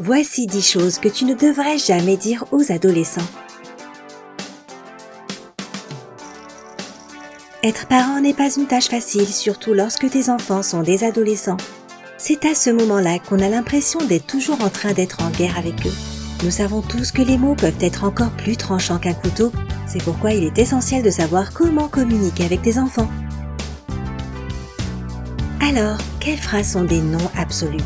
Voici 10 choses que tu ne devrais jamais dire aux adolescents. Être parent n'est pas une tâche facile, surtout lorsque tes enfants sont des adolescents. C'est à ce moment-là qu'on a l'impression d'être toujours en train d'être en guerre avec eux. Nous savons tous que les mots peuvent être encore plus tranchants qu'un couteau, c'est pourquoi il est essentiel de savoir comment communiquer avec tes enfants. Alors, quelles phrases sont des noms absolus?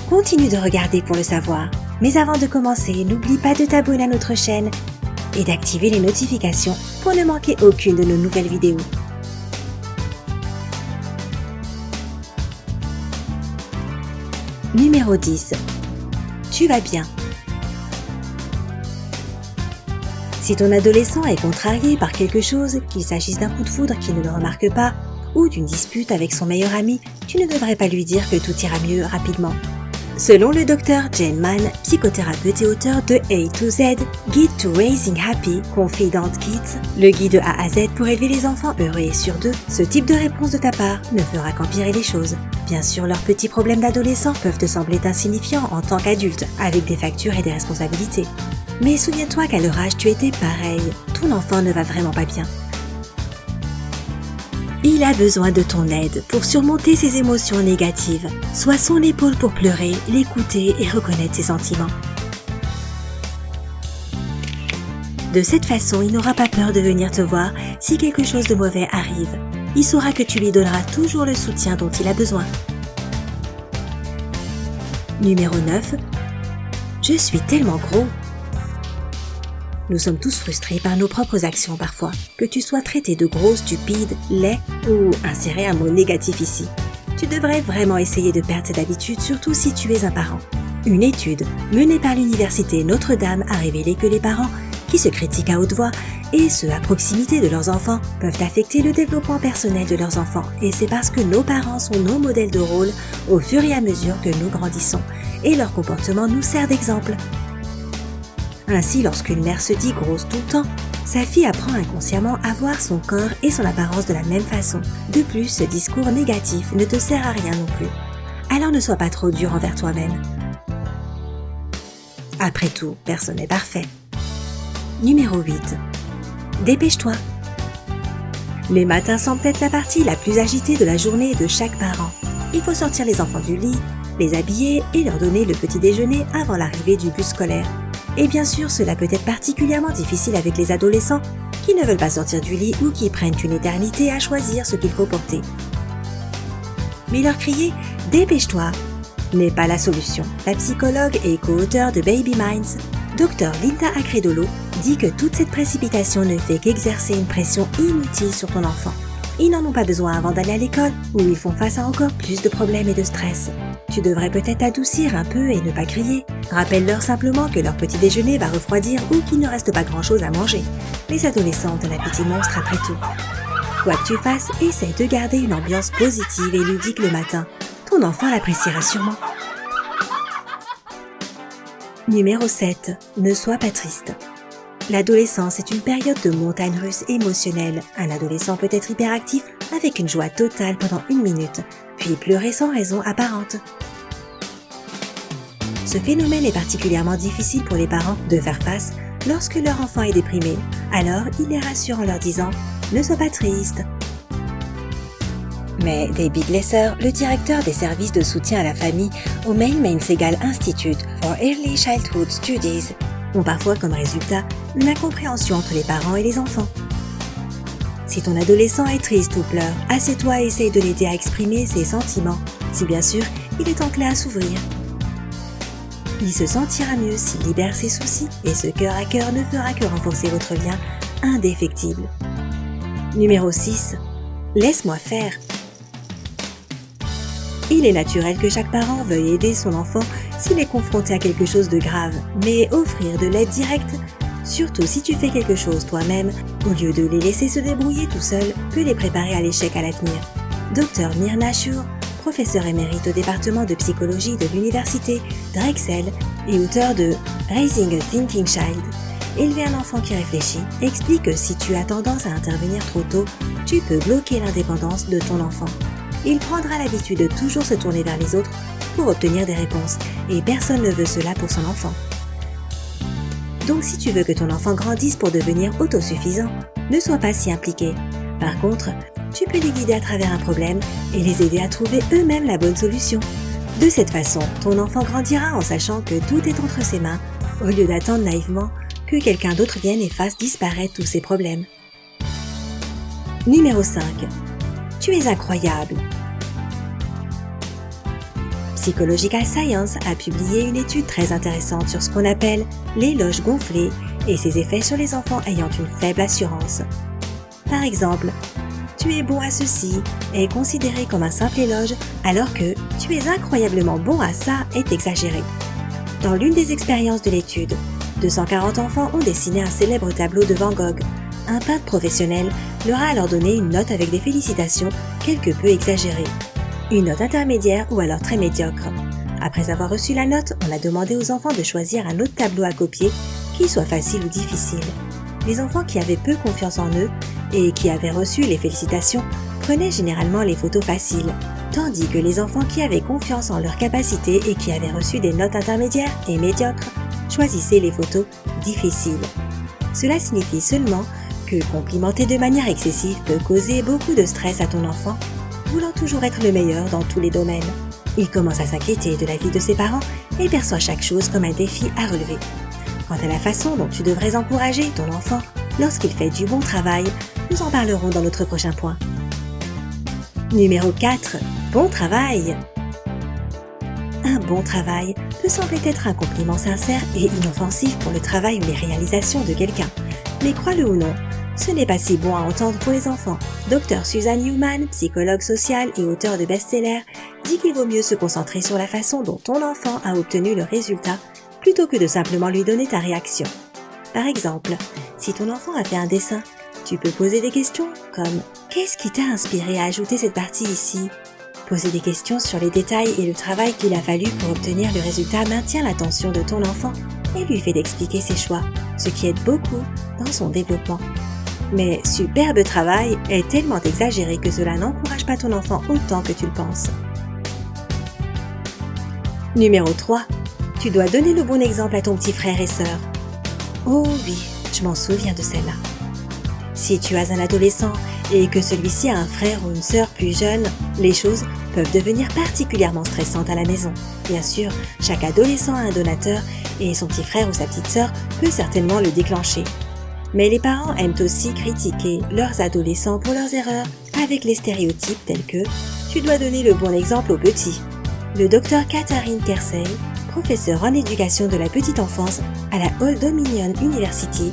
Continue de regarder pour le savoir, mais avant de commencer, n'oublie pas de t'abonner à notre chaîne et d'activer les notifications pour ne manquer aucune de nos nouvelles vidéos. Numéro 10. Tu vas bien. Si ton adolescent est contrarié par quelque chose, qu'il s'agisse d'un coup de foudre qu'il ne le remarque pas, ou d'une dispute avec son meilleur ami, tu ne devrais pas lui dire que tout ira mieux rapidement. Selon le docteur Jane Mann, psychothérapeute et auteur de A to Z, Guide to Raising Happy, Confident Kids, le guide de A à Z pour élever les enfants heureux et sûrs d'eux, ce type de réponse de ta part ne fera qu'empirer les choses. Bien sûr, leurs petits problèmes d'adolescents peuvent te sembler insignifiants en tant qu'adulte, avec des factures et des responsabilités. Mais souviens-toi qu'à leur âge, tu étais pareil. Ton enfant ne va vraiment pas bien. Il a besoin de ton aide pour surmonter ses émotions négatives. Sois son épaule pour pleurer, l'écouter et reconnaître ses sentiments. De cette façon, il n'aura pas peur de venir te voir si quelque chose de mauvais arrive. Il saura que tu lui donneras toujours le soutien dont il a besoin. Numéro 9. Je suis tellement gros. Nous sommes tous frustrés par nos propres actions parfois. Que tu sois traité de gros, stupide, laid ou insérer un mot négatif ici. Tu devrais vraiment essayer de perdre cette habitude, surtout si tu es un parent. Une étude menée par l'université Notre-Dame a révélé que les parents qui se critiquent à haute voix et ceux à proximité de leurs enfants peuvent affecter le développement personnel de leurs enfants. Et c'est parce que nos parents sont nos modèles de rôle au fur et à mesure que nous grandissons. Et leur comportement nous sert d'exemple. Ainsi, lorsqu'une mère se dit grosse tout le temps, sa fille apprend inconsciemment à voir son corps et son apparence de la même façon. De plus, ce discours négatif ne te sert à rien non plus. Alors ne sois pas trop dur envers toi-même. Après tout, personne n'est parfait. Numéro 8. Dépêche-toi. Les matins sont peut-être la partie la plus agitée de la journée de chaque parent. Il faut sortir les enfants du lit, les habiller et leur donner le petit déjeuner avant l'arrivée du bus scolaire. Et bien sûr, cela peut être particulièrement difficile avec les adolescents qui ne veulent pas sortir du lit ou qui prennent une éternité à choisir ce qu'il faut porter. Mais leur crier « Dépêche-toi » n'est pas la solution. La psychologue et co-auteure de Baby Minds, Dr Linda Acredolo, dit que toute cette précipitation ne fait qu'exercer une pression inutile sur ton enfant. Ils n'en ont pas besoin avant d'aller à l'école, où ils font face à encore plus de problèmes et de stress. Tu devrais peut-être adoucir un peu et ne pas crier. Rappelle-leur simplement que leur petit déjeuner va refroidir ou qu'il ne reste pas grand-chose à manger. Les adolescents ont un appétit monstre après tout. Quoi que tu fasses, essaie de garder une ambiance positive et ludique le matin. Ton enfant l'appréciera sûrement. Numéro 7. Ne sois pas triste. L'adolescence est une période de montagne russe émotionnelle. Un adolescent peut être hyperactif avec une joie totale pendant 1 minute, puis pleurer sans raison apparente. Ce phénomène est particulièrement difficile pour les parents de faire face lorsque leur enfant est déprimé. Alors, ils les rassurent en leur disant « Ne sois pas triste ». Mais David Lesser, le directeur des services de soutien à la famille au Maine Segal Institute for Early Childhood Studies, ont parfois comme résultat une incompréhension entre les parents et les enfants. Si ton adolescent est triste ou pleure, assieds-toi et essaye de l'aider à exprimer ses sentiments, si bien sûr il est enclin à s'ouvrir. Il se sentira mieux s'il libère ses soucis et ce cœur à cœur ne fera que renforcer votre lien indéfectible. Numéro 6. Laisse-moi faire. Il est naturel que chaque parent veuille aider son enfant s'il est confronté à quelque chose de grave, mais offrir de l'aide directe, surtout si tu fais quelque chose toi-même, au lieu de les laisser se débrouiller tout seuls, peut les préparer à l'échec à l'avenir. Dr Myrna Shur, professeur émérite au département de psychologie de l'université Drexel et auteur de Raising a Thinking Child, élever un enfant qui réfléchit, explique que si tu as tendance à intervenir trop tôt, tu peux bloquer l'indépendance de ton enfant. il prendra l'habitude de toujours se tourner vers les autres pour obtenir des réponses, et personne ne veut cela pour son enfant. Donc si tu veux que ton enfant grandisse pour devenir autosuffisant, ne sois pas si impliqué. Par contre, tu peux les guider à travers un problème et les aider à trouver eux-mêmes la bonne solution. De cette façon, ton enfant grandira en sachant que tout est entre ses mains, au lieu d'attendre naïvement que quelqu'un d'autre vienne et fasse disparaître tous ses problèmes. Numéro 5. Tu es incroyable. Psychological Science a publié une étude très intéressante sur ce qu'on appelle l'éloge gonflé et ses effets sur les enfants ayant une faible assurance. Par exemple, tu es bon à ceci est considéré comme un simple éloge, alors que tu es incroyablement bon à ça est exagéré. Dans l'une des expériences de l'étude, 240 enfants ont dessiné un célèbre tableau de Van Gogh. Un peintre professionnel leur a alors donné une note avec des félicitations quelque peu exagérées. Une note intermédiaire ou alors très médiocre. Après avoir reçu la note, on a demandé aux enfants de choisir un autre tableau à copier, qui soit facile ou difficile. Les enfants qui avaient peu confiance en eux et qui avaient reçu les félicitations prenaient généralement les photos faciles, tandis que les enfants qui avaient confiance en leurs capacités et qui avaient reçu des notes intermédiaires et médiocres choisissaient les photos difficiles. Cela signifie seulement que complimenter de manière excessive peut causer beaucoup de stress à ton enfant, voulant toujours être le meilleur dans tous les domaines. Il commence à s'inquiéter de la vie de ses parents et perçoit chaque chose comme un défi à relever. Quant à la façon dont tu devrais encourager ton enfant lorsqu'il fait du bon travail, nous en parlerons dans notre prochain point. Numéro 4. Bon travail. Un bon travail peut sembler être un compliment sincère et inoffensif pour le travail ou les réalisations de quelqu'un. Mais crois-le ou non, ce n'est pas si bon à entendre pour les enfants. Dr Susan Newman, psychologue sociale et auteure de best-sellers, dit qu'il vaut mieux se concentrer sur la façon dont ton enfant a obtenu le résultat plutôt que de simplement lui donner ta réaction. Par exemple, si ton enfant a fait un dessin, tu peux poser des questions comme « Qu'est-ce qui t'a inspiré à ajouter cette partie ici ?» Poser des questions sur les détails et le travail qu'il a fallu pour obtenir le résultat maintient l'attention de ton enfant et lui fait d'expliquer ses choix, ce qui aide beaucoup dans son développement. Mais superbe travail est tellement exagéré que cela n'encourage pas ton enfant autant que tu le penses. Numéro 3. Tu dois donner le bon exemple à ton petit frère et sœur. Oh oui, je m'en souviens de celle-là. Si tu as un adolescent et que celui-ci a un frère ou une sœur plus jeune, les choses peuvent devenir particulièrement stressantes à la maison. Bien sûr, chaque adolescent a un donateur et son petit frère ou sa petite sœur peut certainement le déclencher. Mais les parents aiment aussi critiquer leurs adolescents pour leurs erreurs avec les stéréotypes tels que « tu dois donner le bon exemple aux petits ». Le docteur Katharine Kersey, professeur en éducation de la petite enfance à la Old Dominion University,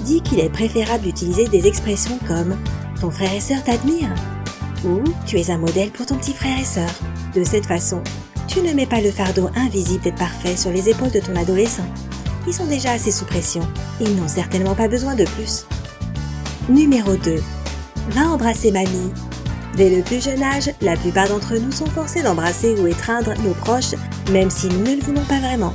dit qu'il est préférable d'utiliser des expressions comme « ton frère et sœur t'admirent » ou « tu es un modèle pour ton petit frère et sœur ». De cette façon, tu ne mets pas le fardeau invisible d'être parfait sur les épaules de ton adolescent. Ils sont déjà assez sous pression. Ils n'ont certainement pas besoin de plus. Numéro 2. Va embrasser mamie. Dès le plus jeune âge, la plupart d'entre nous sont forcés d'embrasser ou étreindre nos proches, même si nous ne le voulons pas vraiment.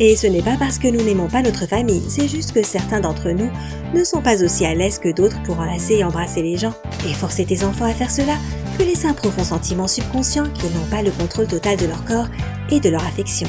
Et ce n'est pas parce que nous n'aimons pas notre famille, c'est juste que certains d'entre nous ne sont pas aussi à l'aise que d'autres pour enlacer et embrasser les gens. Et forcer tes enfants à faire cela peut laisser un profond sentiment subconscient qu'ils n'ont pas le contrôle total de leur corps et de leur affection.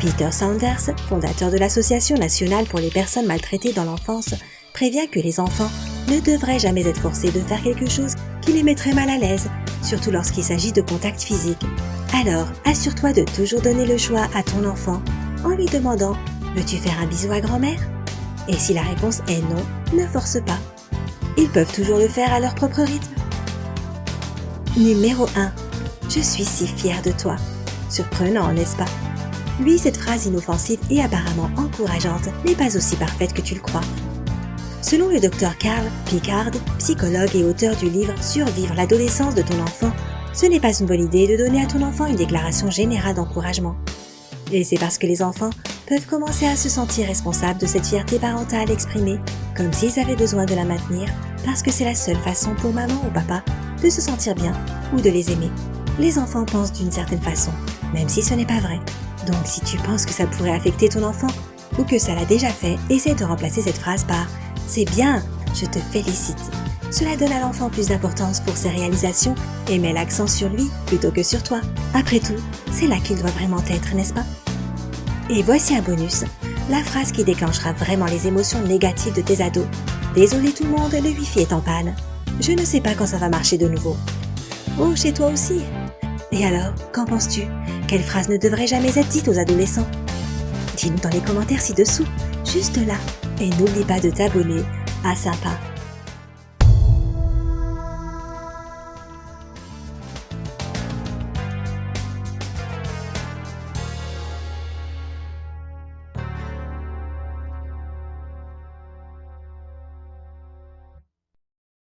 Peter Saunders, fondateur de l'Association nationale pour les personnes maltraitées dans l'enfance, prévient que les enfants ne devraient jamais être forcés de faire quelque chose qui les mettrait mal à l'aise, surtout lorsqu'il s'agit de contact physique. Alors, assure-toi de toujours donner le choix à ton enfant en lui demandant « Veux-tu faire un bisou à grand-mère ?» Et si la réponse est non, ne force pas. Ils peuvent toujours le faire à leur propre rythme. Numéro 1. Je suis si fière de toi. Surprenant, n'est-ce pas? Oui, cette phrase inoffensive et apparemment encourageante n'est pas aussi parfaite que tu le crois. Selon le Dr Carl Pickard, psychologue et auteur du livre « Survivre l'adolescence de ton enfant », ce n'est pas une bonne idée de donner à ton enfant une déclaration générale d'encouragement. Et c'est parce que les enfants peuvent commencer à se sentir responsables de cette fierté parentale exprimée, comme s'ils avaient besoin de la maintenir, parce que c'est la seule façon pour maman ou papa de se sentir bien ou de les aimer. Les enfants pensent d'une certaine façon, même si ce n'est pas vrai. Donc si tu penses que ça pourrait affecter ton enfant, ou que ça l'a déjà fait, essaie de remplacer cette phrase par « C'est bien, je te félicite ». Cela donne à l'enfant plus d'importance pour ses réalisations et met l'accent sur lui plutôt que sur toi. Après tout, c'est là qu'il doit vraiment être, n'est-ce pas? Et voici un bonus, la phrase qui déclenchera vraiment les émotions négatives de tes ados. Désolé tout le monde, le Wi-Fi est en panne. Je ne sais pas quand ça va marcher de nouveau. Oh, chez toi aussi? Et alors, qu'en penses-tu? Quelle phrase ne devrait jamais être dite aux adolescents? Dis-nous dans les commentaires ci-dessous, juste là. Et n'oublie pas de t'abonner à Sympa